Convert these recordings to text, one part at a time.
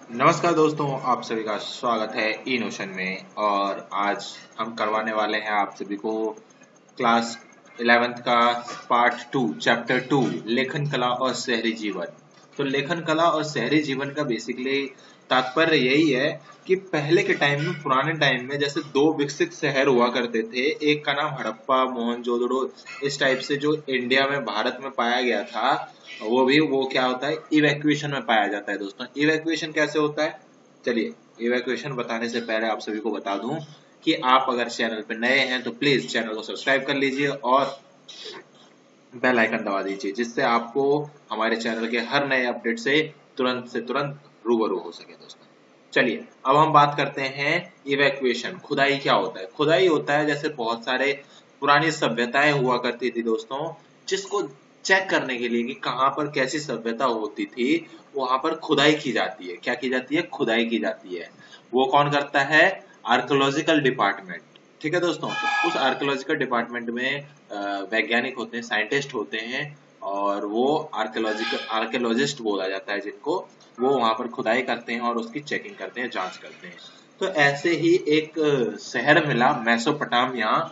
नमस्कार दोस्तों, आप सभी का स्वागत है ई नोशन में। और आज हम करवाने वाले हैं आप सभी को क्लास 11th का पार्ट 2 चैप्टर 2 लेखन कला और शहरी जीवन। तो लेखन कला और शहरी जीवन का बेसिकली तात्पर्य यही है कि पहले के टाइम में, पुराने टाइम में जैसे दो विकसित शहर हुआ करते थे, एक का नाम हड़प्पा मोहनजोदड़ो, इस टाइप से जो इंडिया में भारत में पाया गया था। वो क्या होता है, इवैक्यूएशन में पाया जाता है। दोस्तों, इवैक्यूएशन कैसे होता है, चलिए इवैक्यूएशन बताने से पहले आप सभी को बता दूं कि आप अगर चैनल पर नए हैं तो प्लीज चैनल को सब्सक्राइब कर लीजिए और बेल आइकन दबा दीजिए, जिससे आपको हमारे चैनल के हर नए अपडेट से तुरंत रूबरू हो सके। दोस्तों, चलिए अब हम बात करते हैं इवैक्यूएशन। खुदाई क्या होता है? खुदाई होता है जैसे बहुत सारे पुरानी सभ्यताएं हुआ करती थी दोस्तों, जिसको चेक करने के लिए कि कहाँ पर कैसी सभ्यता होती थी, वहां पर खुदाई की जाती है। क्या की जाती है? खुदाई की जाती है। वो कौन करता है? Archaeological department. ठीक है दोस्तों, तो उस आर्कोलॉजिकल डिपार्टमेंट में वैज्ञानिक होते हैं, साइंटिस्ट होते हैं, और वो आर्कोलॉजिस्ट बोला जाता है जिनको। वो वहां पर खुदाई करते हैं और उसकी चेकिंग करते हैं, जांच करते हैं। तो ऐसे ही एक शहर मिला, मेसोपोटामिया।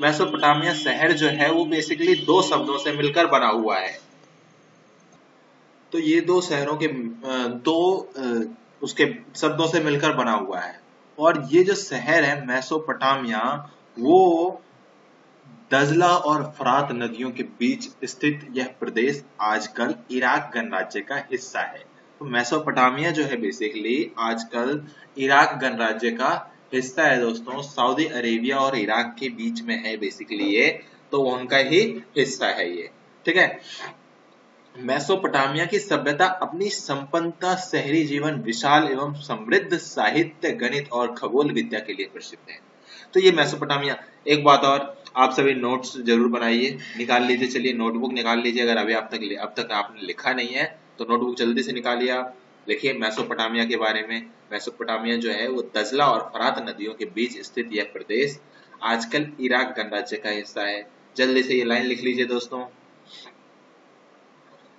मेसोपोटामिया शहर जो है वो बेसिकली दो शब्दों से मिलकर बना हुआ है। तो ये दो शहरों के उसके शब्दों से मिलकर बना हुआ है। और ये जो शहर है मेसोपोटामिया, वो दजला और फरात नदियों के बीच स्थित यह प्रदेश आजकल इराक गणराज्य का हिस्सा है। तो मेसोपोटामिया जो है बेसिकली आजकल इराक गणराज्य का हिस्सा है। दोस्तों, सऊदी अरेबिया और इराक के बीच में है बेसिकली ये, तो उनका ही हिस्सा है ये। ठीक है। मेसोपोटामिया की सभ्यता अपनी संपन्नता, शहरी जीवन, विशाल एवं समृद्ध साहित्य, गणित और खगोल विद्या के लिए प्रसिद्ध है। तो ये मेसोपोटामिया। एक बात और, आप सभी नोट्स जरूर बनाइए, निकाल लीजिए। चलिए नोटबुक निकाल लीजिए। अगर अभी अब तक आपने लिखा नहीं है तो नोटबुक जल्दी से निकालिए। आप लिखिए मेसोपोटामिया के बारे में। मेसोपोटामिया जो है वो दजला और फरात नदियों के बीच स्थित यह प्रदेश आजकल इराक गणराज्य का हिस्सा है। जल्दी से ये लाइन लिख लीजिए दोस्तों।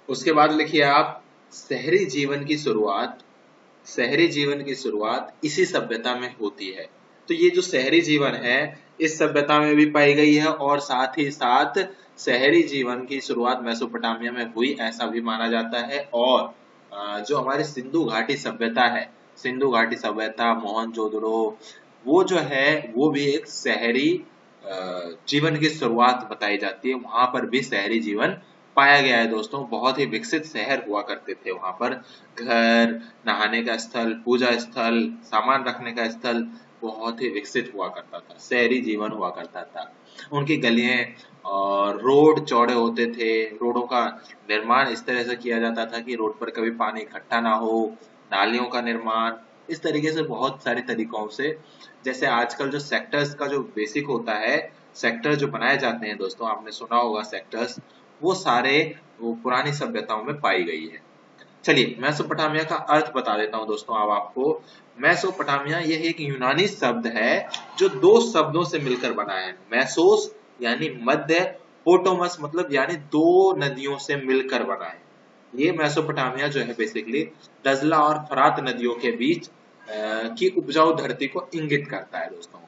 उसके बाद लिखिए आप, शहरी जीवन की शुरुआत शहरी जीवन की शुरुआत इसी सभ्यता में होती है। तो ये जो शहरी जीवन है इस सभ्यता में भी पाई गई है, और साथ ही साथ शहरी जीवन की शुरुआत मेसोपोटामिया में हुई ऐसा भी माना जाता है। और जो हमारी सिंधु घाटी सभ्यता है, सिंधु घाटी सभ्यता, मोहनजोदड़ो, वो जो है वो भी एक शहरी जीवन की शुरुआत बताई जाती है। वहां पर भी शहरी जीवन पाया गया है। दोस्तों, बहुत ही विकसित शहर हुआ करते थे वहां पर। घर, नहाने का स्थल, पूजा स्थल, सामान रखने का स्थल बहुत ही विकसित हुआ करता था। शहरी जीवन हुआ करता था। उनकी गलियां और रोड चौड़े होते थे। रोडों का निर्माण इस तरह से किया जाता था कि रोड पर कभी पानी इकट्ठा ना हो। नालियों का निर्माण इस तरीके से, बहुत सारे तरीकों से। जैसे आजकल जो सेक्टर्स का जो बेसिक होता है, सेक्टर जो बनाए जाते हैं दोस्तों, आपने सुना होगा सेक्टर्स, वो सारे वो पुरानी सभ्यताओं में पाई गई है। चलिए मेसोपोटामिया का अर्थ बता देता हूं दोस्तों अब आपको। मेसोपोटामिया यह एक यूनानी शब्द है जो दो शब्दों से मिलकर बना है। मेसोस यानी मध्य, पोटोमस मतलब यानी दो नदियों से मिलकर बना है। ये मेसोपोटामिया जो है बेसिकली दजला और फरात नदियों के बीच की उपजाऊ धरती को इंगित करता है। दोस्तों,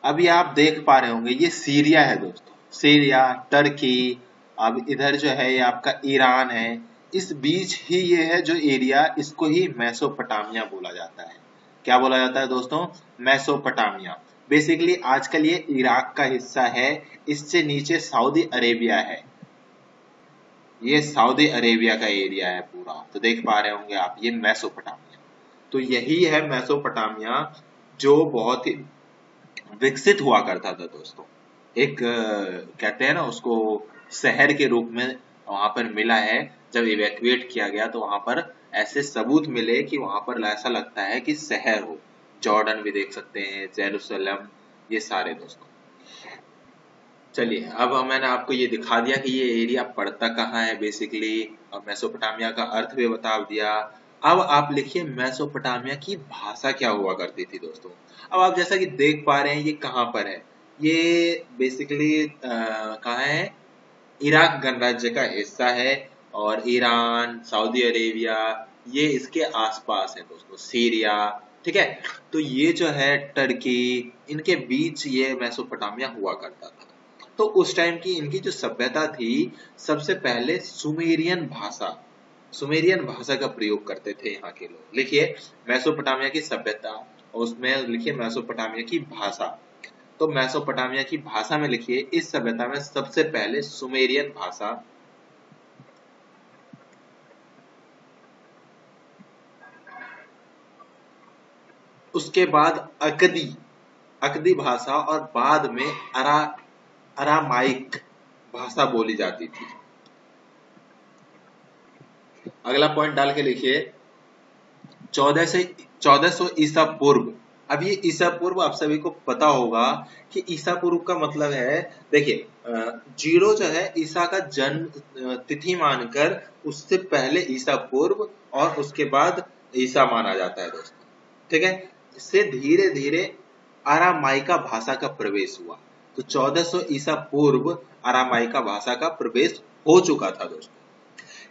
अभी आप देख पा रहे होंगे ये सीरिया है दोस्तों, सीरिया, टर्की। अब इधर जो है ये आपका ईरान है। इस बीच ही ये है जो एरिया, इसको ही मेसोपोटामिया बोला जाता है। क्या बोला जाता है दोस्तों? मेसोपोटामिया। बेसिकली आजकल ये इराक का हिस्सा है। इससे नीचे सऊदी अरेबिया है। ये सऊदी अरेबिया का एरिया है पूरा। तो देख पा रहे होंगे आप, ये मेसोपोटामिया। तो यही है मेसोपोटामिया, जो बहुत ही विकसित हुआ करता था दोस्तों। एक कहते हैं ना उसको, शहर के रूप में वहां पर मिला है। जब इवैक्यूएट किया गया तो वहां पर ऐसे सबूत मिले कि वहां पर ऐसा लगता है कि शहर हो। जॉर्डन भी देख सकते हैं, जेरूसलम, ये सारे दोस्तों। चलिए अब मैंने आपको ये दिखा दिया कि ये एरिया पड़ता कहाँ है बेसिकली, और मेसोपोटामिया का अर्थ भी बता दिया। अब आप लिखिए मेसोपोटामिया की भाषा क्या हुआ करती थी दोस्तों। अब आप जैसा कि देख पा रहे हैं ये कहाँ पर है, ये बेसिकली कहाँ है, इराक गणराज्य का हिस्सा है। और ईरान, सऊदी अरेबिया, ये इसके आसपास है दोस्तों, सीरिया, ठीक है। तो ये जो है टर्की, इनके बीच ये मेसोपोटामिया हुआ करता था। तो उस टाइम की इनकी जो सभ्यता थी, सबसे पहले सुमेरियन भाषा का प्रयोग करते थे यहाँ के लोग। लिखिए मेसोपोटामिया की सभ्यता, उसमें लिखिए मेसोपोटामिया की भाषा। तो मेसोपोटामिया की भाषा में लिखिए, इस सभ्यता में सबसे पहले सुमेरियन भाषा, उसके बाद अकदी भाषा और बाद में अरामाइक भाषा बोली जाती थी। अगला पॉइंट डाल के लिखिए 1400 ईसा पूर्व। अब ये ईसा पूर्व आप सभी को पता होगा कि ईसा पूर्व का मतलब है, देखिए जीरो जो है ईसा का जन्म तिथि मानकर उससे पहले ईसा पूर्व और उसके बाद ईसा माना जाता है दोस्तों, ठीक है। इससे धीरे धीरे अरामाइका भाषा का प्रवेश हुआ। तो 1400 ईसा पूर्व अरामाइका भाषा का प्रवेश हो चुका था दोस्तों।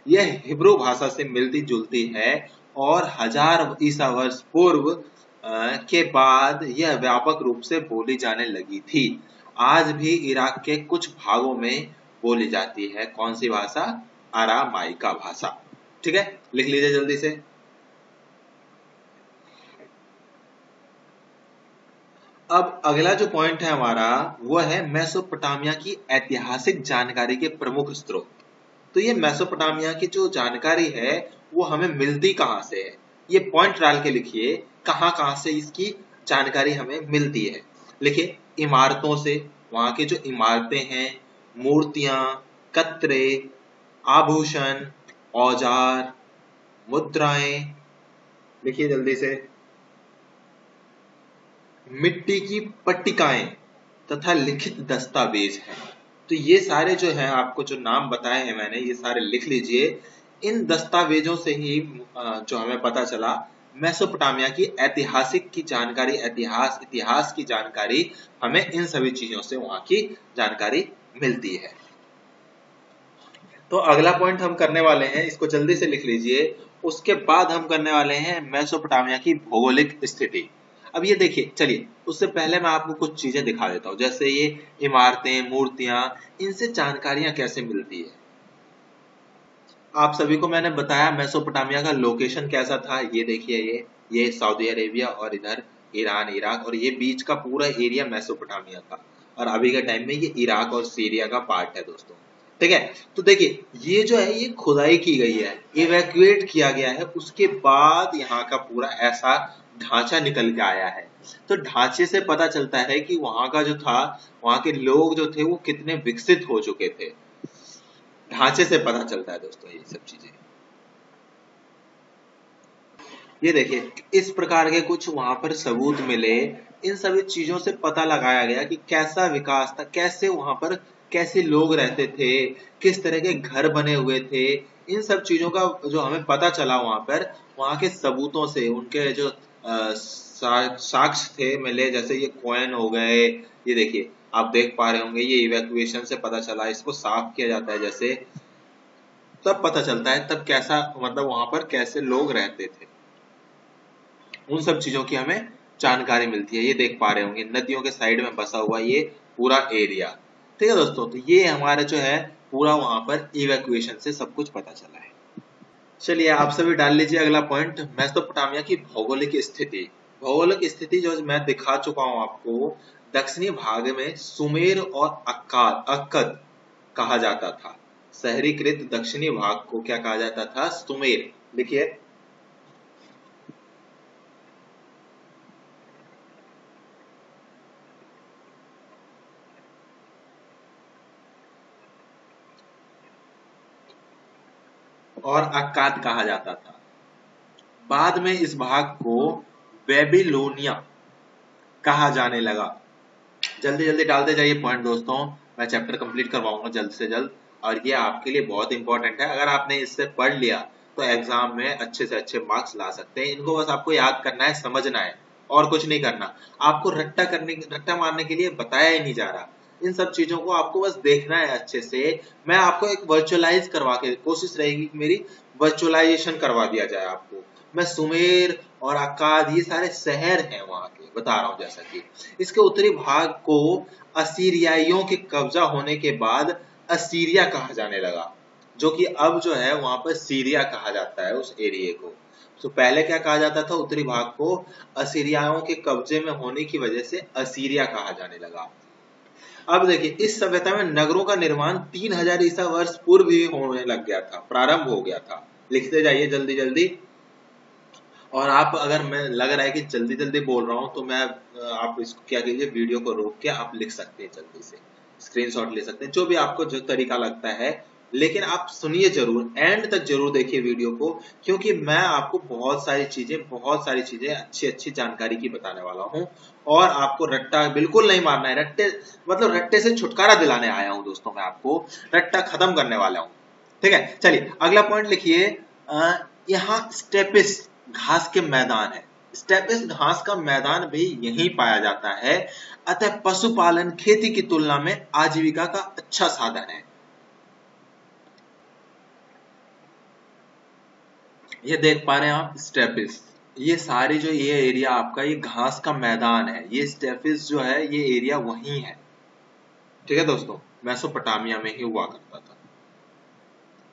यह हिब्रू भाषा से मिलती जुलती है और 1000 ईसा वर्ष पूर्व के बाद यह व्यापक रूप से बोली जाने लगी थी। आज भी इराक के कुछ भागों में बोली जाती है कौन सी भाषा? अरामाइका भाषा, ठीक है। लिख लीजिए जल्दी से। अब अगला जो पॉइंट है हमारा वो है मेसोपोटामिया की ऐतिहासिक जानकारी के प्रमुख स्रोत। तो ये मेसोपोटामिया की जो जानकारी है वो हमें मिलती कहाँ से है, ये पॉइंट डाल के लिखिए कहाँ कहाँ से इसकी जानकारी हमें मिलती है। लिखिए इमारतों से, वहां की जो इमारतें हैं, मूर्तियां, कतरे, आभूषण, औजार, मुद्राएं, लिखिए जल्दी से, मिट्टी की पट्टिकाएं तथा लिखित दस्तावेज हैं। तो ये सारे जो हैं, आपको जो नाम बताए हैं मैंने, ये सारे लिख लीजिए। इन दस्तावेजों से ही जो हमें पता चला मेसोपोटामिया की ऐतिहासिक की जानकारी, इतिहास की जानकारी हमें इन सभी चीजों से वहां की जानकारी मिलती है। तो अगला पॉइंट हम करने वाले हैं, इसको जल्दी से लिख लीजिए। उसके बाद हम करने वाले हैं मेसोपोटामिया की भौगोलिक स्थिति। अब ये देखिए, चलिए उससे पहले मैं आपको कुछ चीजें दिखा देता हूँ, जैसे ये इमारतें, मूर्तियां, इनसे जानकारियां कैसे मिलती है। आप सभी को मैंने बताया मेसोपोटामिया का लोकेशन कैसा था। ये देखिए, ये सऊदी अरेबिया और इधर ईरान, इराक, और ये बीच का पूरा एरिया मेसोपोटामिया का, और अभी के टाइम में ये इराक और सीरिया का पार्ट है दोस्तों, ठीक है। तो देखिए ये जो है ये खुदाई की गई है, इवैक्यूएट किया गया है, उसके बाद यहाँ का पूरा ऐसा ढांचा निकल के आया है। तो ढांचे से पता चलता है कि वहां का जो था, वहां के लोग जो थे वो कितने विकसित हो चुके थे। ढांचे से पता चलता है दोस्तों ये सब चीजें। ये देखिए इस प्रकार के कुछ वहां पर सबूत मिले। इन सभी चीजों से पता लगाया गया कि कैसा विकास था, कैसे वहां पर कैसे लोग रहते थे, किस तरह के घर बने हुए थे। इन सब चीजों का जो हमें पता चला वहां पर, वहां के सबूतों से, उनके जो साक्ष्य थे मिले, जैसे ये कॉइन हो गए, ये देखिए आप देख पा रहे होंगे, ये इवैक्यूएशन से पता चला, इसको साफ किया जाता है जैसे, तब पता चलता है तब कैसा, मतलब वहां पर कैसे लोग रहते थे। उन सब चीजों की हमें जानकारी मिलती है। ये देख पा रहे होंगे नदियों के साइड में बसा हुआ ये पूरा एरिया, ठीक है दोस्तों। तो ये हमारे जो है पूरा वहां पर इवैक्यूएशन से सब कुछ पता चला है। चलिए आप सभी डाल लीजिए अगला पॉइंट, मेसोपोटामिया की भौगोलिक स्थिति। भौगोलिक स्थिति जो मैं दिखा चुका हूं आपको, दक्षिणी भाग में सुमेर और अक्कद कहा जाता था। शहरीकृत दक्षिणी भाग को क्या कहा जाता था? सुमेर। लिखिए और अक्काद कहा जाता था। बाद में इस भाग को बेबीलोनिया कहा जाने लगा। जल्दी जल्दी डालते जाइए पॉइंट दोस्तों, मैं चैप्टर कंप्लीट करवाऊंगा जल्द से जल्द, और ये आपके लिए बहुत इंपॉर्टेंट है। अगर आपने इससे पढ़ लिया तो एग्जाम में अच्छे से अच्छे मार्क्स ला सकते हैं। इनको बस आपको याद करना है, समझना है, और कुछ नहीं करना। आपको रट्टा मारने के लिए बताया ही नहीं जा रहा। इन सब चीजों को आपको बस देखना है अच्छे से। मैं आपको एक वर्चुअलाइज करवा के, कोशिश रहेगी कि मेरी वर्चुअलाइजेशन करवा दिया जाए आपको। मैं सुमेर और अक्काद ये सारे शहर हैं वहां के बता रहा हूँ। जैसा कि इसके उत्तरी भाग को असीरियाइयों के कब्जा होने के बाद असीरिया कहा जाने लगा, जो कि अब जो है वहां पर सीरिया कहा जाता है उस एरिया को। तो पहले क्या कहा जाता था, उत्तरी भाग को असीरियाओं के कब्जे में होने की वजह से असीरिया कहा जाने लगा। अब देखिए, इस सभ्यता में नगरों का निर्माण 3000 ईसा वर्ष पूर्व ही होने लग गया था, प्रारंभ हो गया था। लिखते जाइए जल्दी जल्दी। और आप, अगर मैं लग रहा है कि जल्दी जल्दी बोल रहा हूं तो मैं आप इसको क्या कीजिए, वीडियो को रोक के आप लिख सकते हैं, जल्दी से स्क्रीनशॉट ले सकते हैं, जो भी आपको जो तरीका लगता है। लेकिन आप सुनिए जरूर, एंड तक जरूर देखिए वीडियो को, क्योंकि मैं आपको बहुत सारी चीजें अच्छी अच्छी जानकारी की बताने वाला हूं। और आपको रट्टा बिल्कुल नहीं मारना है। रट्टे मतलब रट्टे से छुटकारा दिलाने आया हूं दोस्तों, मैं आपको रट्टा खत्म करने वाला हूं। ठीक है, चलिए अगला पॉइंट लिखिए। यहाँ स्टेपिस घास के मैदान है। स्टेपिस घास का मैदान भी यहीं पाया जाता है। अतः पशुपालन खेती की तुलना में आजीविका का अच्छा साधन है। ये देख पा रहे हैं आप स्टेपिस, ये सारी जो ये एरिया आपका ये घास का मैदान है। ये स्टेपिस जो है ये एरिया वही है। ठीक है दोस्तों, मेसोपोटामिया में ही हुआ करता था।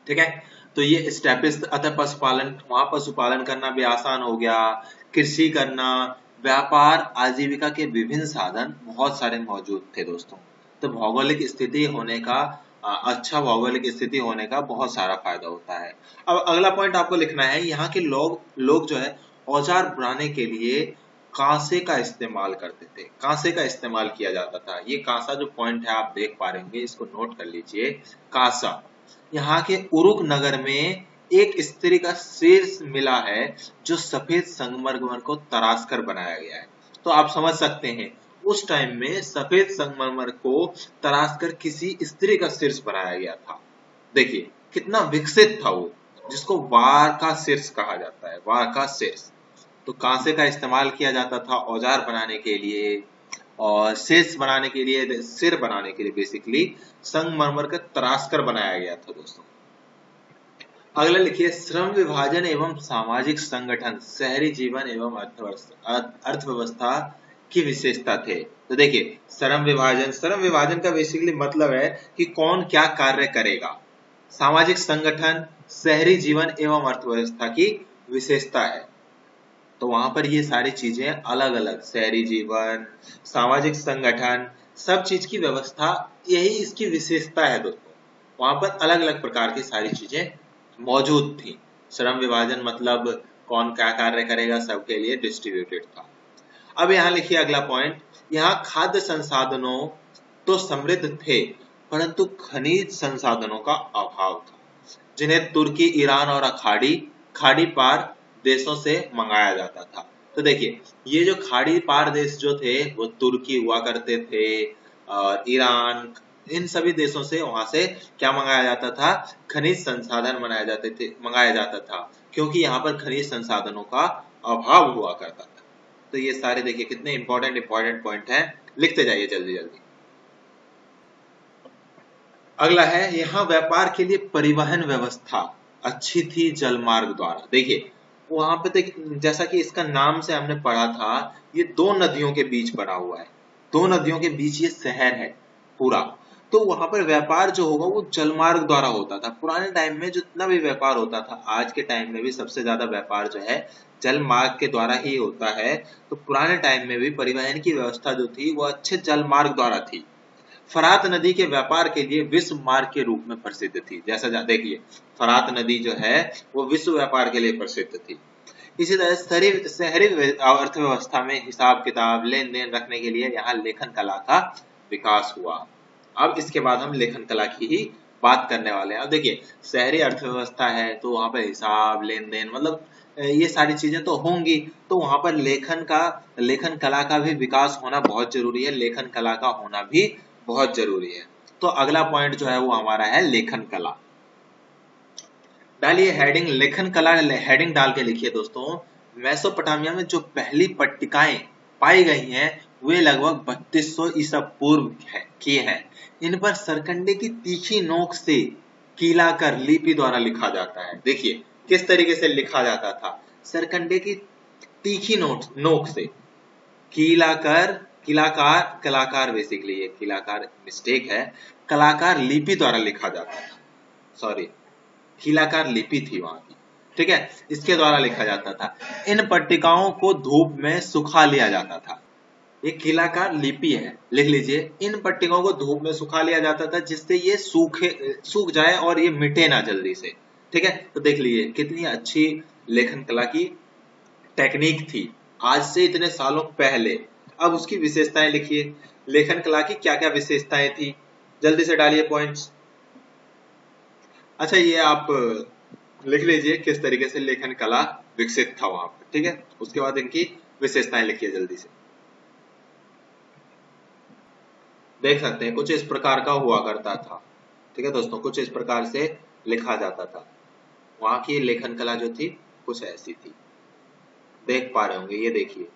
ठीक है, तो ये स्टेपिस, अतः पशुपालन, वहां पशुपालन करना भी आसान हो गया। कृषि करना, व्यापार, आजीविका के विभिन्न साधन बहुत सारे मौजूद थे दोस्तों। तो भौगोलिक स्थिति होने का, अच्छा भौगोलिक स्थिति होने का बहुत सारा फायदा होता है। अब अगला पॉइंट आपको लिखना है, यहाँ के लोग जो है औजार बनाने के लिए कांसे का इस्तेमाल करते थे। कांसे का इस्तेमाल किया जाता था। ये कांसा जो पॉइंट है आप देख पा रहे होंगे, इसको नोट कर लीजिए। कांसा, यहाँ के उरुक नगर में एक स्त्री का शीर्ष मिला है जो सफेद संगमरमर को तराश कर बनाया गया है। तो आप समझ सकते हैं उस टाइम में सफेद संगमरमर को तराश कर किसी स्त्री का शीर्ष बनाया गया था। देखिए कितना विकसित था वो, जिसको वार का शीर्ष कहा जाता है, वार का शीर्ष। तो कांसे का इस्तेमाल किया जाता था औजार बनाने के लिए और शीर्ष बनाने के लिए, सिर बनाने के लिए बेसिकली संगमरमर का तराश कर बनाया गया था दोस्तों। अगला लिखिए, श्रम विभाजन एवं सामाजिक संगठन शहरी जीवन एवं अर्थव्यवस्था की विशेषता थे। तो देखिए श्रम विभाजन का बेसिकली मतलब है कि कौन क्या कार्य करेगा। सामाजिक संगठन शहरी जीवन एवं अर्थव्यवस्था की विशेषता है। तो वहां पर ये सारी चीजें अलग अलग, शहरी जीवन, सामाजिक संगठन, सब चीज की व्यवस्था, यही इसकी विशेषता है दोस्तों। वहां पर अलग अलग प्रकार की सारी चीजें मौजूद थी। श्रम विभाजन मतलब कौन क्या कार्य करेगा, सबके लिए डिस्ट्रीब्यूटेड था। अब यहाँ लिखिए अगला पॉइंट, यहाँ खाद्य संसाधनों तो समृद्ध थे परंतु खनिज संसाधनों का अभाव था, जिन्हें तुर्की, ईरान और खाड़ी पार देशों से मंगाया जाता था। तो देखिए ये जो खाड़ी पार देश जो थे वो तुर्की हुआ करते थे और ईरान, इन सभी देशों से, वहां से क्या मंगाया जाता था, खनिज संसाधन मंगाया जाता था, क्योंकि यहाँ पर खनिज संसाधनों का अभाव हुआ करता था। तो ये सारे देखिए कितने इंपॉर्टेंट पॉइंट हैं, लिखते जाइए जल्दी जल्दी। अगला है, यहाँ व्यापार के लिए परिवहन व्यवस्था अच्छी थी जलमार्ग द्वारा। देखिए वहां पे जैसा कि इसका नाम से हमने पढ़ा था, ये दो नदियों के बीच बना हुआ है, दो नदियों के बीच ये शहर है पूरा। तो वहां पर व्यापार जो होगा वो जलमार्ग द्वारा होता था। पुराने टाइम में जितना भी व्यापार होता था, आज के टाइम में भी सबसे ज्यादा व्यापार जो है जलमार्ग के द्वारा ही होता है। तो पुराने टाइम में भी परिवहन की व्यवस्था जो थी वो अच्छे जलमार्ग द्वारा थी। फरात नदी के व्यापार के लिए विश्व मार्ग के रूप में प्रसिद्ध थी। जैसा देखिए फरात नदी जो है वो विश्व व्यापार के लिए प्रसिद्ध थी। इसी तरह शहरी अर्थव्यवस्था में हिसाब किताब, लेन देन रखने के लिए यहाँ लेखन कला का विकास हुआ। अब इसके बाद हम लेखन कला की ही बात करने वाले हैं। अब देखिए शहरी अर्थव्यवस्था है तो वहां पर हिसाब, लेन देन, मतलब ये सारी चीजें तो होंगी। तो वहां पर लेखन कला का भी विकास होना बहुत जरूरी है, लेखन कला का होना भी बहुत जरूरी है। तो अगला पॉइंट जो है वो हमारा है लेखन कला। डालिए हेडिंग लेखन कला, हेडिंग डाल के लिखिए दोस्तों। मेसोपोटामिया में जो पहली पट्टिकाएं पाई गई हैं वे लगभग 3200 ईसा पूर्व की है। इन पर सरकंडे की तीखी नोक से कीलाकर लिपि द्वारा लिखा जाता है। देखिए किस तरीके से लिखा जाता था, सरकंडे की तीखी नोक से कीलाकर, किलाकार, कलाकार, बेसिकली ये किलाकार मिस्टेक है, कलाकार लिपि द्वारा लिखा जाता था, सॉरी कीलाकार लिपि थी वहां की, ठीक है, इसके द्वारा लिखा जाता था। इन पट्टिकाओं को धूप में सुखा लिया जाता था। ये कीलाकार लिपि है, लिख लीजिए। इन पट्टिकाओं को धूप में सुखा लिया जाता था जिससे ये सूख जाए और ये मिटे ना जल्दी से, ठीक है। तो देख लीजिए कितनी अच्छी लेखन कला की टेक्निक थी आज से इतने सालों पहले। अब उसकी विशेषताएं लिखिए, लेखन कला की क्या क्या विशेषताएं थी, जल्दी से डालिए पॉइंट्स। अच्छा ये आप लिख लीजिए किस तरीके से लेखन कला विकसित था वहां पर, ठीक है। उसके बाद इनकी विशेषताएं लिखिए जल्दी से। देख सकते हैं कुछ इस प्रकार का हुआ करता था, ठीक है दोस्तों, कुछ इस प्रकार से लिखा जाता था। वहां की लेखन कला जो थी कुछ ऐसी थी, देख पा रहे होंगे, ये देखिए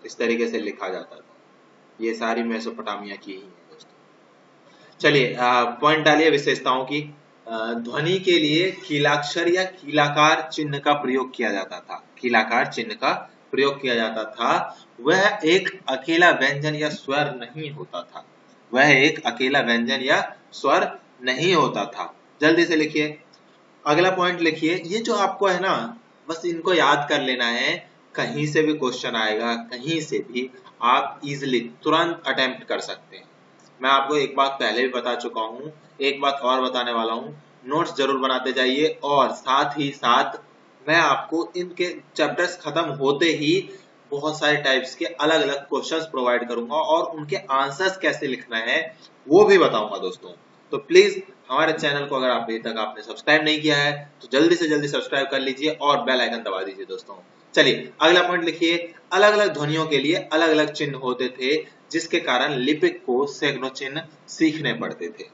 इस तरीके से लिखा जाता था। ये सारी मेसोपोटामिया की ही है दोस्तों। चलिए पॉइंट डालिए विशेषताओं की। ध्वनि के लिए कीलाक्षर या कीलाकार चिन्ह का प्रयोग किया जाता था। कीलाकार चिन्ह का प्रयोग किया जाता था। वह एक अकेला व्यंजन या स्वर नहीं होता था। वह एक अकेला व्यंजन या स्वर नहीं होता था। जल्दी से लिखिए। अगला पॉइंट लिखिए। ये जो आपको है ना, बस इनको याद कर लेना है। कहीं से भी क्वेश्चन आएगा, कहीं से भी आप इजिली तुरंत अटेम्प्ट कर सकते हैं। मैं आपको एक बात पहले भी बता चुका हूँ, एक बात और बताने वाला हूँ। नोट्स जरूर बनाते जाइए और साथ ही साथ मैं आपको इनके चैप्टर्स खत्म होते ही बहुत सारे टाइप्स के अलग अलग क्वेश्चंस प्रोवाइड करूंगा और उनके आंसर्स कैसे लिखना है वो भी बताऊंगा दोस्तों। तो प्लीज हमारे चैनल को अगर अभी तक आपने सब्सक्राइब नहीं किया है तो जल्दी से जल्दी सब्सक्राइब कर लीजिए और बेल आइकन दबा दीजिए दोस्तों। चलिए अगला पॉइंट लिखिए। अलग अलग ध्वनियों के लिए अलग अलग चिन्ह होते थे जिसके कारण लिपिक को सैकड़ों चिन्ह सीखने पड़ते थे।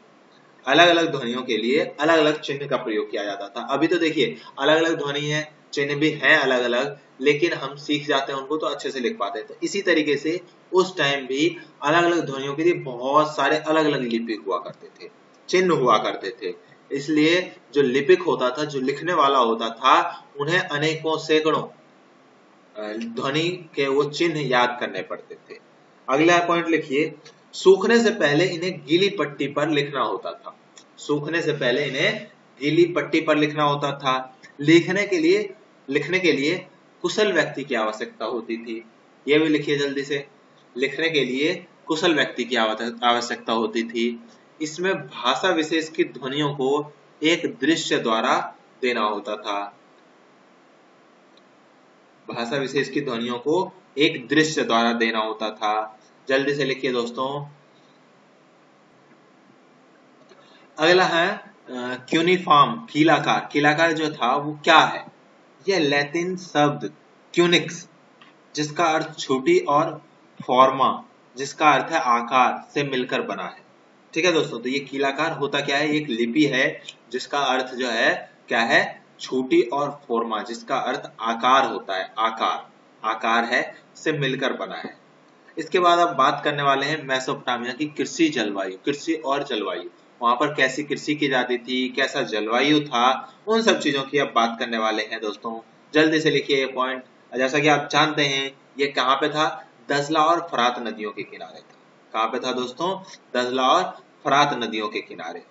अलग अलग ध्वनियों के लिए अलग अलग चिन्ह का प्रयोग किया जाता था। अभी तो देखिए अलग अलग ध्वनि है, चिन्ह भी हैं अलग अलग, लेकिन हम सीख जाते हैं उनको तो अच्छे से लिख पाते हैं। तो इसी तरीके से उस टाइम भी अलग अलग ध्वनियों के लिए बहुत सारे अलग अलग लिपिक हुआ करते थे, चिन्ह हुआ करते थे। इसलिए जो लिपिक होता था, जो लिखने वाला होता था, उन्हें अनेकों सैकड़ों ध्वनि के वो चिन्ह याद करने पड़ते थे। अगला पॉइंट लिखिए। सूखने से पहले इन्हें गीली पट्टी पर लिखना होता था। सूखने से पहले इन्हें गीली पट्टी पर लिखना होता था। लिखने के लिए कुशल व्यक्ति की आवश्यकता होती थी। यह भी लिखिए जल्दी से। लिखने के लिए कुशल व्यक्ति की आवश्यकता होती थी। इसमें भाषा विशेष की ध्वनियों को एक दृश्य द्वारा देना होता था। भाषा विशेष की ध्वनियों को एक दृश्य द्वारा देना होता था। जल्दी से लिखिए दोस्तों। अगला है क्यूनिफॉर्म, कीलाकार। कीलाकार जो था वो क्या है? यह लैटिन शब्द क्यूनिक्स जिसका अर्थ छोटी और फॉर्मा जिसका अर्थ है आकार से मिलकर बना है। ठीक है दोस्तों, तो ये कीलाकार होता क्या है? एक लिपि है जिसका अर्थ जो है क्या है? छोटी और फॉर्मा जिसका अर्थ आकार होता है, आकार है से मिलकर बना है। इसके बाद अब बात करने वाले हैं मेसोपोटामिया की कृषि जलवायु, कृषि और जलवायु। वहां पर कैसी कृषि की जाती थी, कैसा जलवायु था, उन सब चीजों की अब बात करने वाले हैं दोस्तों। जल्दी से लिखिए ये पॉइंट। जैसा कि आप जानते हैं ये कहाँ पे था? दजला और फरात नदियों के किनारे था। कहाँ पे था दोस्तों? दजला और फरात नदियों के किनारे।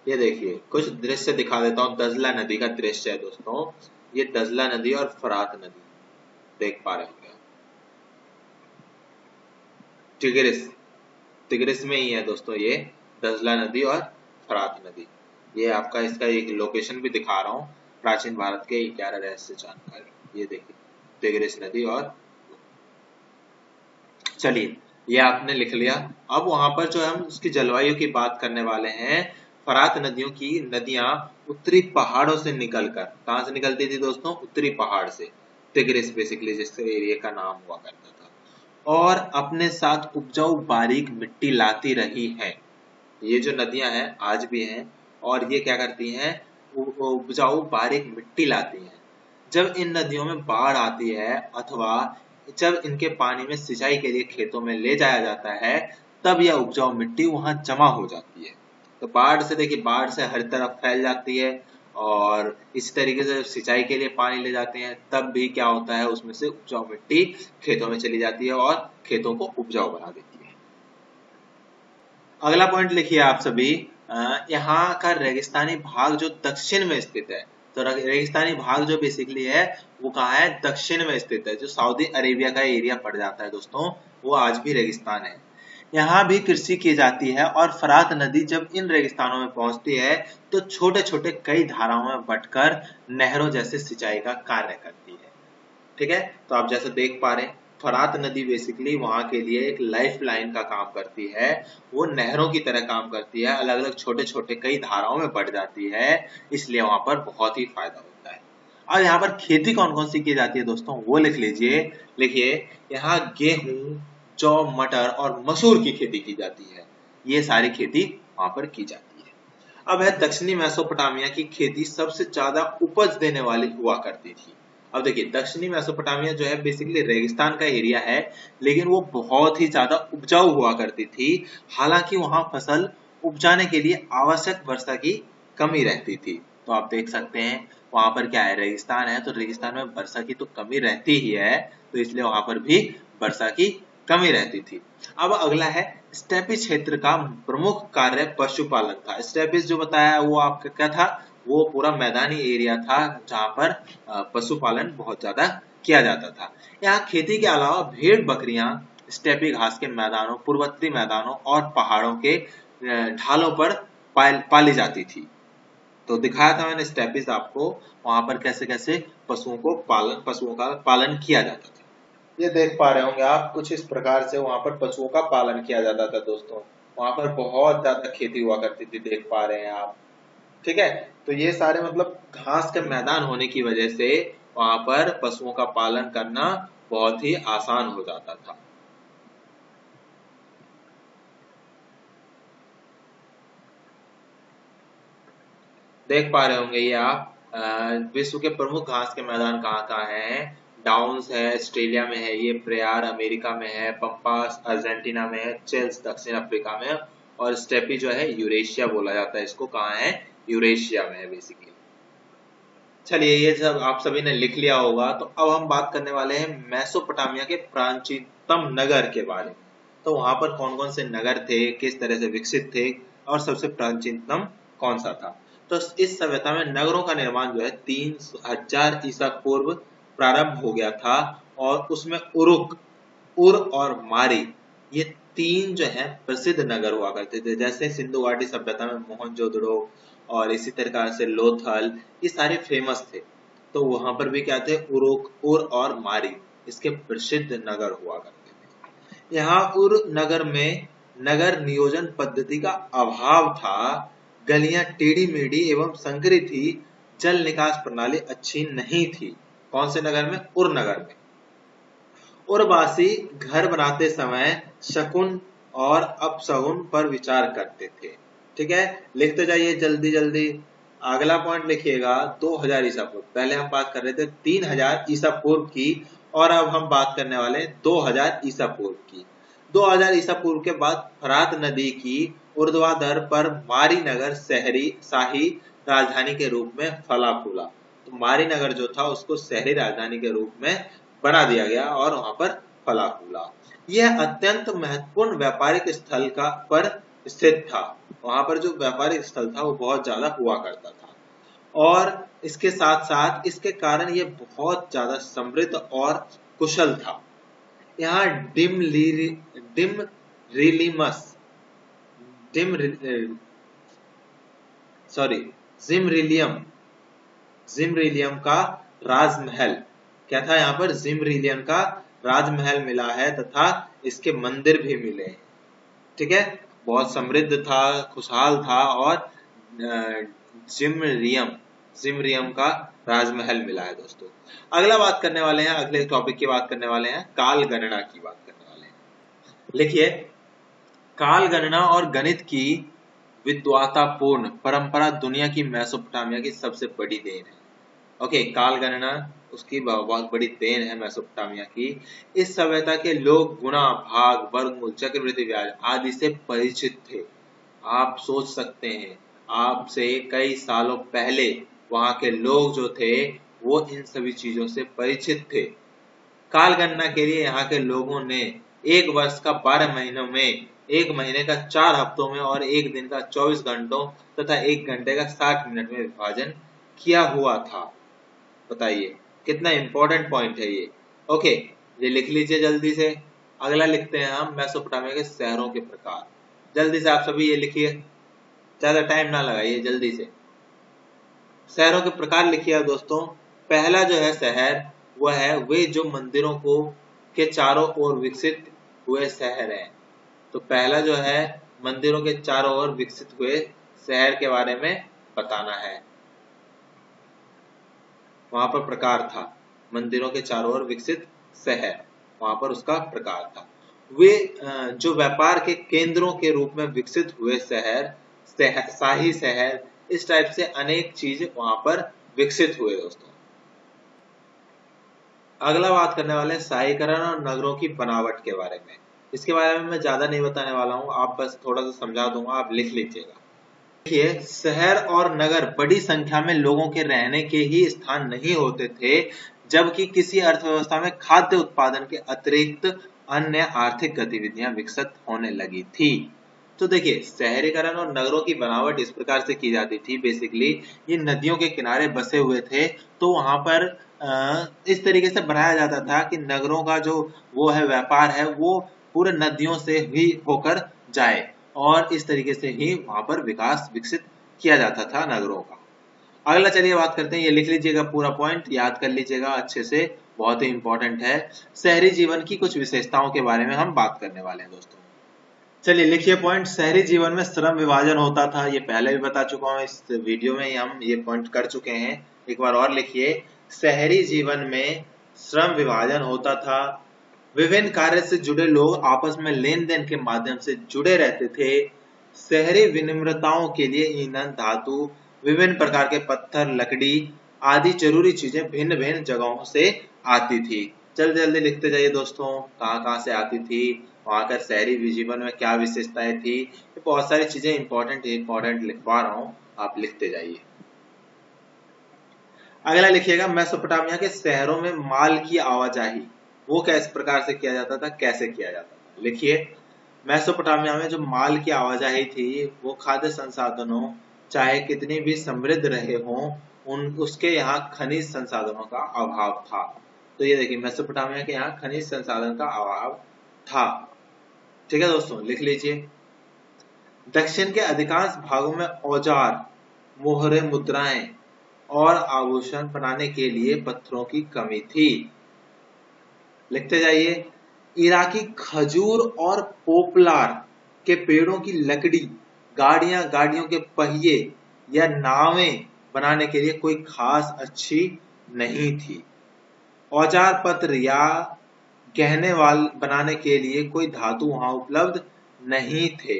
ये देखिए कुछ दृश्य दिखा देता हूँ। दजला नदी का दृश्य है दोस्तों। ये दजला नदी और फरात नदी देख पा रहे होंगे। तिग्रिस में ही है दोस्तों ये दजला नदी और फरात नदी। ये आपका इसका एक लोकेशन भी दिखा रहा हूँ। प्राचीन भारत के 11 रहस्य जानकारी। ये देखिए तिग्रिस नदी। और चलिए ये आपने लिख लिया। अब वहां पर जो हम उसकी जलवायु की बात करने वाले हैं। फरात नदियों की नदियां उत्तरी पहाड़ों से निकलकर, कहां से निकलती थी दोस्तों? उत्तरी पहाड़ से। तिग्रिस बेसिकली जिस एरिया का नाम हुआ करता था, और अपने साथ उपजाऊ बारीक मिट्टी लाती रही है। ये जो नदियां हैं आज भी हैं, और ये क्या करती हैं? उपजाऊ बारीक मिट्टी लाती हैं। जब इन नदियों में बाढ़ आती है अथवा जब इनके पानी में सिंचाई के लिए खेतों में ले जाया जाता है तब यह उपजाऊ मिट्टी वहां जमा हो जाती है। तो बाढ़ से देखिए, बाढ़ से हर तरफ फैल जाती है और इसी तरीके से सिंचाई के लिए पानी ले जाते हैं तब भी क्या होता है, उसमें से उपजाऊ मिट्टी खेतों में चली जाती है और खेतों को उपजाऊ बना देती है। अगला पॉइंट लिखिए आप सभी, यहाँ का रेगिस्तानी भाग जो दक्षिण में स्थित है, तो रेगिस्तानी भाग जो बेसिकली है वो कहाँ है, दक्षिण में स्थित है, जो सऊदी अरेबिया का एरिया पड़ जाता है दोस्तों, वो आज भी रेगिस्तान है। यहाँ भी कृषि की जाती है और फरात नदी जब इन रेगिस्तानों में पहुंचती है तो छोटे छोटे कई धाराओं में बटकर नहरों जैसे सिंचाई का कार्य करती है। ठीक है, तो आप जैसे देख पा रहे हैं फरात नदी बेसिकली वहां के लिए एक लाइफ लाइन का काम करती है, वो नहरों की तरह काम करती है, अलग अलग छोटे छोटे कई धाराओं में बढ़ जाती है, इसलिए वहां पर बहुत ही फायदा होता है। अब यहाँ पर खेती कौन कौन सी की जाती है दोस्तों, वो लिख लीजिए। लिखिए, यहाँ गेहूं, जौ, मटर और मसूर की खेती की जाती है, ये सारी खेती वहां पर की जाती है। अब है दक्षिणी मेसोपोटामिया की खेती सबसे ज्यादा उपज देने वाली हुआ करती थी। अब देखिए, दक्षिणी मेसोपोटामिया जो है बेसिकली रेगिस्तान का एरिया है, लेकिन वो बहुत ही ज्यादा उपजाऊ हुआ करती थी। हालांकि वहां फसल उपजाने के लिए आवश्यक वर्षा की कमी रहती थी। तो आप देख सकते हैं वहां पर क्या है, रेगिस्तान है तो रेगिस्तान में वर्षा की तो कमी रहती ही है, तो इसलिए वहां पर भी वर्षा की कमी रहती थी। अब अगला है स्टेपी क्षेत्र का प्रमुख कार्य पशुपालन था। स्टेपिस जो बताया वो आपका क्या था, वो पूरा मैदानी एरिया था जहां पर पशुपालन बहुत ज्यादा किया जाता था। यहाँ खेती के अलावा भेड़ बकरियां स्टेपी घास के मैदानों, पूर्वोत्तरी मैदानों और पहाड़ों के ढालों पर पाली जाती थी। तो दिखाया था मैंने स्टेपिस आपको, वहां पर कैसे कैसे पशुओं का पालन किया जाता था। ये देख पा रहे होंगे आप, कुछ इस प्रकार से वहां पर पशुओं का पालन किया जाता था दोस्तों। वहां पर बहुत ज्यादा खेती हुआ करती थी, देख पा रहे हैं आप। ठीक है, तो ये सारे मतलब घास के मैदान होने की वजह से वहां पर पशुओं का पालन करना बहुत ही आसान हो जाता था। देख पा रहे होंगे ये आप, विश्व के प्रमुख घास के मैदान कहाँ कहाँ हैं। डाउन्स है ऑस्ट्रेलिया में है, ये प्रेयार अमेरिका में है, पंपास अर्जेंटीना में है, चेल्स दक्षिण अफ्रीका में है और स्टेपी जो है यूरेशिया बोला जाता है इसको, कहाँ है, यूरेशिया में है बेसिकली। चलिए, ये सब आप सभी ने लिख लिया होगा, तो अब हम बात करने वाले हैं मेसोपोटामिया के प्राचीनतम नगर के बारे में। तो वहां पर कौन कौन से नगर थे, किस तरह से विकसित थे और सबसे प्राचीनतम कौन सा था। तो इस सभ्यता में नगरों का निर्माण जो है 3000 ईसा पूर्व प्रारंभ हो गया था और उसमें उरुक, उर और मारी, ये तीन जो है प्रसिद्ध नगर हुआ करते थे। जैसे सिंधु घाटी सभ्यता में मोहनजोदड़ो और इसी प्रकार से लोथल, ये सारे फेमस थे। तो वहां पर भी क्या थे, उरुक, उर और मारी, इसके प्रसिद्ध नगर हुआ करते थे। यहाँ उर नगर में नगर नियोजन पद्धति का अभाव था, गलियां टेढ़ी मेढ़ी एवं संकरी थी, जल निकास प्रणाली अच्छी नहीं थी। कौन से नगर में, उर नगर में। उरवासी घर बनाते समय शकुन और अपशकुन पर विचार करते थे। ठीक है, लिखते जाइए जल्दी जल्दी। अगला पॉइंट लिखिएगा 2000 ईसा पूर्व। पहले हम बात कर रहे थे 3000 ईसा पूर्व की और अब हम बात करने वाले हैं 2000 ईसा पूर्व की। 2000 ईसा पूर्व के बाद फरात नदी की ऊर्ध्वाधर पर मारी नगर शहरी शाही राजधानी के रूप में फला फूला। तो मारी नगर जो था उसको शहरी राजधानी के रूप में बना दिया गया और वहां पर फला फूला। यह अत्यंत महत्वपूर्ण व्यापारिक स्थल का पर स्थित था। वहां पर जो व्यापारिक स्थल था वो बहुत ज्यादा हुआ करता था और इसके साथ साथ इसके कारण ये बहुत ज्यादा समृद्ध और कुशल था। यहाँ जिमरिलियम का राजमहल क्या था, यहाँ पर जिमरिलियम का राजमहल मिला है तथा इसके मंदिर भी मिले हैं। ठीक है, बहुत समृद्ध था, खुशहाल था और जिमरियम का राजमहल मिला है दोस्तों। अगला बात करने वाले हैं, अगले टॉपिक की बात करने वाले हैं, काल गणना की बात करने वाले हैं। लिखिए, काल गणना और गणित की विद्वतापूर्ण परंपरा दुनिया की मेसोपोटामिया की सबसे बड़ी देन है ओके, काल गणना उसकी बहुत बड़ी देन है मेसोपोटामिया की। इस सभ्यता के लोग गुणा, भाग, वर्गमूल, चक्रवृद्धि ब्याज आदि से परिचित थे। आप सोच सकते हैं, आपसे कई सालों पहले वहां के लोग जो थे वो इन सभी चीजों से परिचित थे। काल गणना के लिए यहाँ के लोगों ने एक वर्ष का 12 महीनों में, एक महीने का 4 हफ्तों में और एक दिन का 24 घंटों तथा एक घंटे का 60 मिनट में विभाजन किया हुआ था। बताइए कितना इंपॉर्टेंट पॉइंट है ये। ओके, ये लिख लीजिए जल्दी से। अगला लिखते हैं हम मेसोपोटामिया के शहरों के प्रकार। जल्दी से आप सभी ये लिखिए, ज्यादा टाइम ना लगाइए, जल्दी से शहरों के प्रकार लिखिए दोस्तों। पहला जो है शहर वो है वे जो मंदिरों को के चारों ओर विकसित हुए शहर है। तो पहला जो है मंदिरों के चारों ओर विकसित हुए शहर के बारे में बताना है। वहां पर प्रकार था मंदिरों के चारों ओर विकसित शहर, वहां पर उसका प्रकार था। वे जो व्यापार के केंद्रों के रूप में विकसित हुए शहर, शाही शहर, इस टाइप से अनेक चीज वहां पर विकसित हुए दोस्तों। अगला बात करने वाले हैं शाहीकरण और नगरों की बनावट के बारे में। इसके बारे में मैं ज्यादा नहीं बताने वाला हूँ, आप बस थोड़ा सा समझा दूंगा, आप लिख लीजिएगा। देखिए, शहर और नगर बड़ी संख्या में लोगों के रहने के ही स्थान नहीं होते थे, जबकि किसी अर्थव्यवस्था में खाद्य उत्पादन के अतिरिक्त अन्य आर्थिक गतिविधियां विकसित होने लगी थी। तो देखिए, शहरीकरण और नगरों की बनावट इस प्रकार से की जाती थी। बेसिकली ये नदियों के किनारे बसे हुए थे, तो वहां पर इस तरीके से बनाया जाता था कि नगरों का जो वो है व्यापार है वो पूरे नदियों से ही होकर जाए, और इस तरीके से ही वहां पर विकास विकसित किया जाता था नगरों का। अगला चलिए बात करते हैं, ये लिख लीजिएगा, पूरा पॉइंट याद कर लीजिएगा अच्छे से, बहुत ही इंपॉर्टेंट है। शहरी जीवन की कुछ विशेषताओं के बारे में हम बात करने वाले हैं दोस्तों। चलिए लिखिए पॉइंट। शहरी जीवन में श्रम विभाजन होता था, ये पहले भी बता चुका हूँ, इस वीडियो में ही हम ये पॉइंट कर चुके हैं। एक बार और लिखिए, शहरी जीवन में श्रम विभाजन होता था। विभिन्न कार्य से जुड़े लोग आपस में लेन देन के माध्यम से जुड़े रहते थे। शहरी विनिर्माताओं के लिए ईंधन, धातु, विभिन्न प्रकार के पत्थर, लकड़ी आदि जरूरी चीजें भिन्न भिन्न जगहों से आती थी। जल्दी जल्दी लिखते जाइए दोस्तों, कहाँ कहाँ से आती थी, वहां का शहरी जीवन में क्या विशेषताएं थी। ये बहुत सारी चीजें इंपॉर्टेंट लिखवा रहा हूँ, आप लिखते जाइए। अगला लिखिएगा, मेसोपोटामिया के शहरों में माल की आवाजाही वो किस प्रकार से किया जाता था, कैसे किया जाता था। लिखिए, मेसोपोटामिया में जो माल की आवाजाही थी वो खाद्य संसाधनों चाहे कितनी भी समृद्ध रहे हों, उसके यहाँ खनिज संसाधनों का अभाव था। तो ये देखिए, मेसोपोटामिया के यहाँ खनिज संसाधन का अभाव था। ठीक है दोस्तों, लिख लीजिए। दक्षिण के अधिकांश भागों में औजार, मोहरे, मुद्राएं और आभूषण बनाने के लिए पत्थरों की कमी थी। लिखते जाइए। इराकी खजूर और पोपलार के पेड़ों की लकड़ी, गाड़ियों के पहिए या नावें बनाने के लिए कोई खास अच्छी नहीं थी। औजार पत्र या गहने वाल बनाने के लिए कोई धातु वहां उपलब्ध नहीं थे।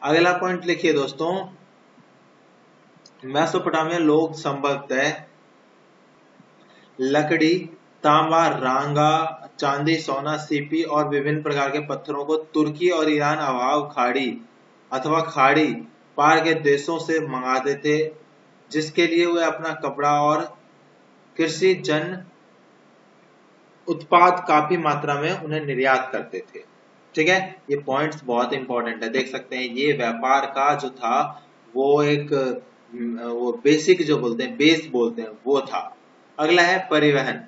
अगला पॉइंट लिखिए दोस्तों, मेसोपोटामिया लोग संभवतः लकड़ी, तांबा, रांगा, चांदी, सोना, सीपी और विभिन्न प्रकार के पत्थरों को तुर्की और ईरान अभाव खाड़ी अथवा खाड़ी पार के देशों से मंगाते थे, जिसके लिए वे अपना कपड़ा और कृषि जन उत्पाद काफी मात्रा में उन्हें निर्यात करते थे। ठीक है, ये पॉइंट्स बहुत इंपॉर्टेंट है, देख सकते हैं। ये व्यापार का जो था वो एक वो बेसिक जो बोलते हैं, बेस बोलते हैं, वो था। अगला है परिवहन।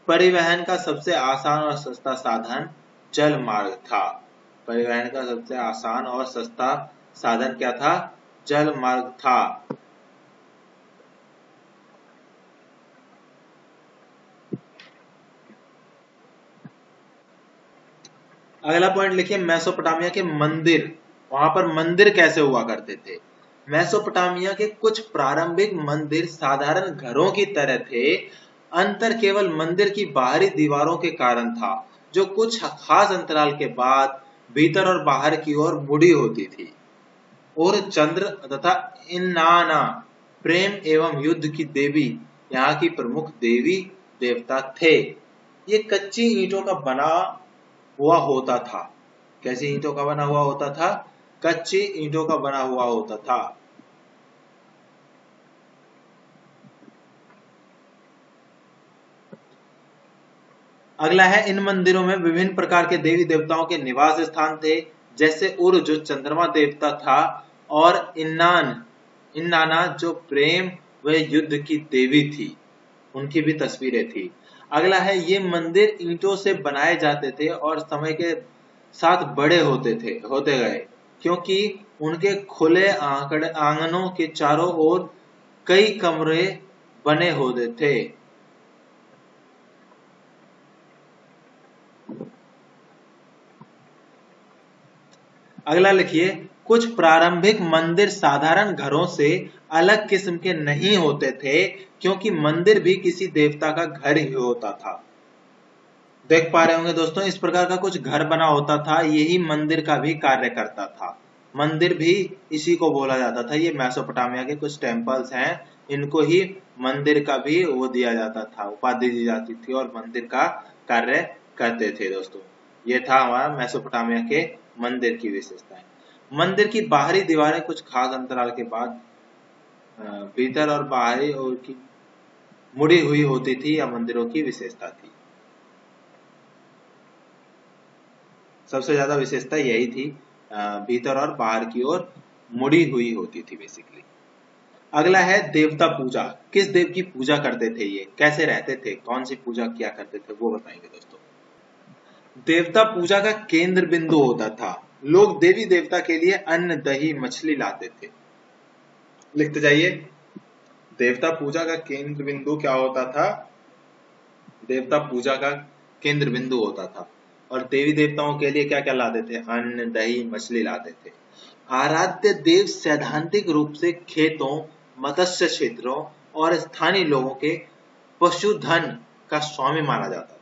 परिवहन का सबसे आसान और सस्ता साधन जल मार्ग था। परिवहन का सबसे आसान और सस्ता साधन क्या था? जल मार्ग था। अगला पॉइंट लिखिए, मेसोपोटामिया के मंदिर। वहां पर मंदिर कैसे हुआ करते थे? मेसोपोटामिया के कुछ प्रारंभिक मंदिर साधारण घरों की तरह थे। अंतर केवल मंदिर की बाहरी दीवारों के कारण था, जो कुछ खास अंतराल के बाद भीतर और बाहर की ओर मुड़ी होती थी। और चंद्र तथा इन्नाना, प्रेम एवं युद्ध की देवी, यहाँ की प्रमुख देवी देवता थे। ये कच्ची ईंटों का बना हुआ होता था। कैसी ईंटों का बना हुआ होता था? कच्ची ईंटों का बना हुआ होता था। अगला है, इन मंदिरों में विभिन्न प्रकार के देवी देवताओं के निवास स्थान थे, जैसे उर जो चंद्रमा देवता था, और इन्नाना जो प्रेम व युद्ध की देवी थी, उनकी भी तस्वीरें थी। अगला है, ये मंदिर ईंटों से बनाए जाते थे और समय के साथ बड़े होते गए, क्योंकि उनके खुले आंगनों के चारों ओर कई कमरे बने होते थे। अगला लिखिए, कुछ प्रारंभिक मंदिर साधारण घरों से अलग किस्म के नहीं होते थे, क्योंकि मंदिर भी किसी देवता का घर ही होता था। देख पा रहे होंगे दोस्तों, इस प्रकार का कुछ घर बना होता था, यही मंदिर का भी कार्य करता था। मंदिर भी इसी को बोला जाता था। ये मेसोपोटामिया के कुछ टेम्पल्स हैं, इनको ही मंदिर का भी वो दिया जाता था, उपाधि दी जाती थी, और मंदिर का कार्य करते थे दोस्तों। ये था हमारा मेसोपोटामिया के मंदिर की विशेषताएं। मंदिर की बाहरी दीवारें कुछ खास अंतराल के बाद भीतर और बाहरी ओर की मुड़ी हुई होती थी, या मंदिरों की विशेषता थी। सबसे ज्यादा विशेषता यही थी, भीतर और बाहर की ओर मुड़ी हुई होती थी बेसिकली। अगला है देवता पूजा। किस देव की पूजा करते थे, ये कैसे रहते थे, कौन सी पूजा किया करते थे, वो बताएंगे दोस्तों। देवता पूजा का केंद्र बिंदु होता था। लोग देवी देवता के लिए अन्न, दही, मछली लाते थे। लिखते जाइए, देवता पूजा का केंद्र बिंदु क्या होता था? देवता पूजा का केंद्र बिंदु होता था, और देवी देवताओं के लिए क्या क्या लाते थे? अन्न, दही, मछली लाते थे। आराध्य देव सैद्धांतिक रूप से खेतों, मत्स्य क्षेत्रों और स्थानीय लोगों के पशुधन का स्वामी माना जाता था।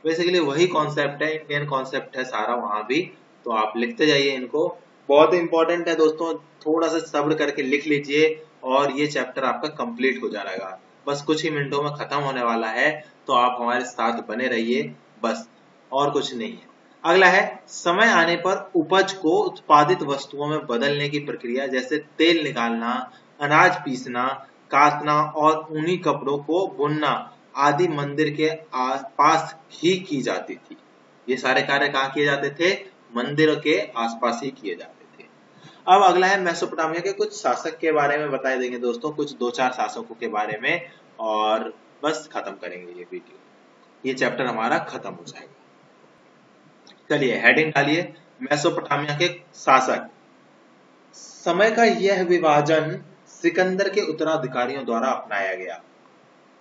बेसिकली वही कॉन्सेप्ट है, इंडियन कॉन्सेप्ट है सारा वहां भी, तो आप लिखते जाइए इनको। बहुत इंपॉर्टेंट है दोस्तों, थोड़ा सा सब्र करके लिख लीजिए और ये चैप्टर आपका कंप्लीट हो जाएगा। बस कुछ ही मिनटों में खत्म होने वाला है, तो आप हमारे साथ बने रहिए, बस और कुछ नहीं है। अगला है, समय आने पर उपज को उत्पादित वस्तुओं में बदलने की प्रक्रिया, जैसे तेल निकालना, अनाज पीसना, काटना और ऊनी कपड़ों को बुनना आदि मंदिर के आसपास ही की जाती थी। ये सारे कार्य कहाँ किए जाते थे? मंदिरों के आसपास ही किए जाते थे। अब अगला है, मेसोपोटामिया के कुछ शासक के बारे में बता देंगे दोस्तों, कुछ 2-4 शासकों के बारे में, और बस खत्म करेंगे ये वीडियो। ये चैप्टर हमारा खत्म हो जाएगा। चलिए हेडिंग डालिए, मेसोपोटामिया के शासक। समय का यह विभाजन सिकंदर के उत्तराधिकारियों द्वारा अपनाया गया।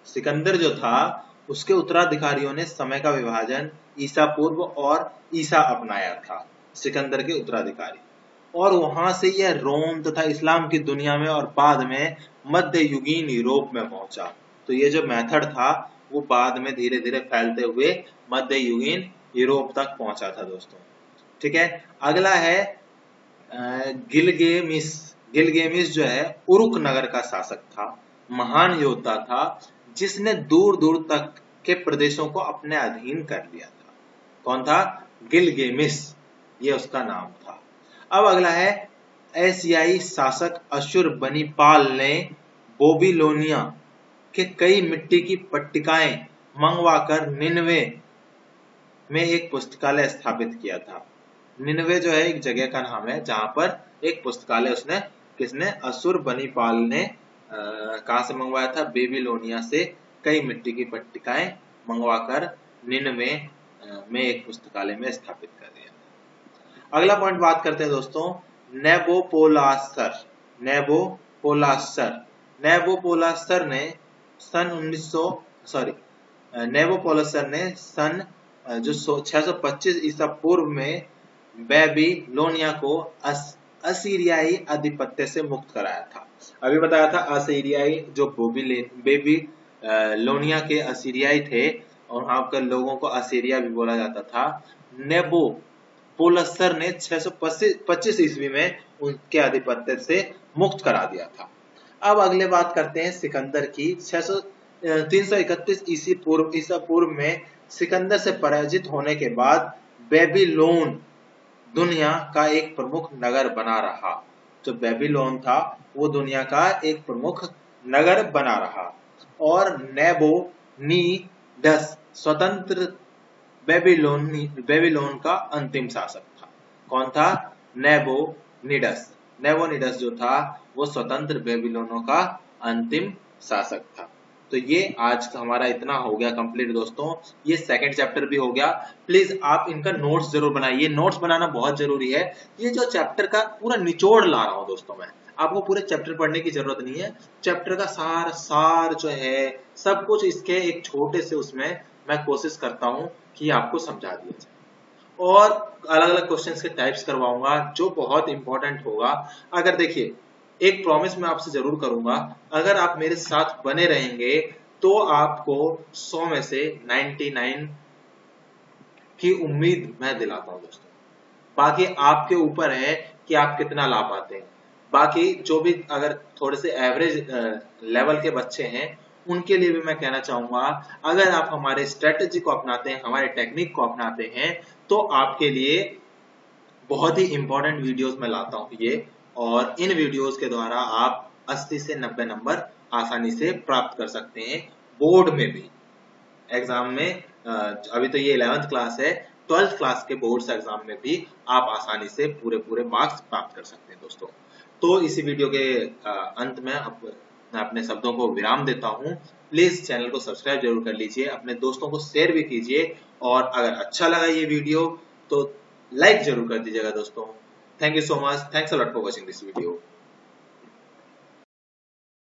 सिकंदर जो था, उसके उत्तराधिकारियों ने समय का विभाजन ईसा पूर्व और ईसा अपनाया था, सिकंदर के उत्तराधिकारी, और वहां से यह रोम तथा इस्लाम की दुनिया में और बाद में मध्य युगीन यूरोप में पहुंचा। तो ये जो मेथड था वो बाद में धीरे धीरे फैलते हुए मध्य युगीन यूरोप तक पहुंचा था दोस्तों। ठीक है, अगला है गिलगेमिस। गिलगेमिस जो है उरुक नगर का शासक था, महान योद्धा था, जिसने दूर दूर तक के प्रदेशों को अपने अधीन कर लिया था। कौन था? गिलगेमिस, ये उसका नाम था। अब अगला है, एशियाई शासक अशुरबनीपाल ने बेबीलोनिया के कई मिट्टी की पट्टिकाएं मंगवाकर निनवे में एक पुस्तकालय स्थापित किया था। निनवे जो है एक जगह का नाम है, जहां पर एक पुस्तकालय उसने किसने? अशुरबनीपाल ने कहां से मंगवाया था? बेबीलोनिया से कई मिट्टी की पट्टिकाएं मंगवाकर निनवे में एक पुस्तकालय में स्थापित कर दिया था। अगला पॉइंट बात करते हैं दोस्तों, नेबोपोलासर। नेबोपोलासर ने सन जो 625 ईसा पूर्व में बेबीलोनिया को असीरियाई आधिपत्य से मुक्त कराया था। अभी बताया था असीरियाई जो बेबीलोनिया के असीरियाई थे, और वहां पर लोगों को असीरिया भी बोला जाता था। नेबोपोलसर ने 625 ईस्वी में उनके आधिपत्य से मुक्त करा दिया था। अब अगले बात करते हैं सिकंदर की। 331 ईसा पूर्व में सिकंदर से पराजित होने के बाद बेबीलोन दुनिया का एक प्रमुख नगर बना रहा। जो बेबीलोन था वो दुनिया का एक प्रमुख नगर बना रहा। और नेबोनिडस स्वतंत्र बेबीलोन का अंतिम शासक था। कौन था? नेबोनिडस। नेबोनिडस जो था वो स्वतंत्र बेबीलोनों का अंतिम शासक था। तो ये आज का हमारा इतना हो गया कंप्लीट दोस्तों। ये सेकंड चैप्टर भी हो गया। प्लीज आप इनका नोट्स जरूर बनाइए, नोट्स बनाना बहुत जरूरी है। ये जो चैप्टर का पूरा निचोड़ ला रहा हूं दोस्तों मैं, आपको पूरे चैप्टर पढ़ने की जरूरत नहीं है। चैप्टर का सार जो है सब कुछ इसके एक छोटे से उसमें मैं कोशिश करता हूं कि आपको समझा दिया जाए। और अलग अलग क्वेश्चंस के टाइप्स करवाऊंगा जो बहुत इंपॉर्टेंट होगा। अगर देखिए एक प्रॉमिस मैं आपसे जरूर करूंगा, अगर आप मेरे साथ बने रहेंगे तो आपको 100 में से 99 की उम्मीद मैं दिलाता हूं दोस्तों। बाकी आपके ऊपर है कि आप कितना ला पाते हैं। बाकी जो भी अगर थोड़े से एवरेज लेवल के बच्चे हैं उनके लिए भी मैं कहना चाहूंगा, अगर आप हमारे स्ट्रेटेजी को अपनाते हैं, हमारे टेक्निक को अपनाते हैं, तो आपके लिए बहुत ही इंपॉर्टेंट वीडियोस मैं लाता हूं ये। और इन वीडियोस के द्वारा आप 80 से 90 नंबर आसानी से प्राप्त कर सकते हैं बोर्ड में भी, एग्जाम में। अभी तो ये 11th क्लास है, 12th क्लास के बोर्ड्स एग्जाम में भी आप आसानी से पूरे मार्क्स प्राप्त कर सकते हैं दोस्तों। तो इसी वीडियो के अंत में मैं अपने शब्दों को विराम देता हूं। प्लीज चैनल को सब्सक्राइब जरूर कर लीजिए, अपने दोस्तों को शेयर भी कीजिए, और अगर अच्छा लगा ये वीडियो तो लाइक जरूर कर दीजिएगा दोस्तों। Thank you so much, thanks a lot for watching this video.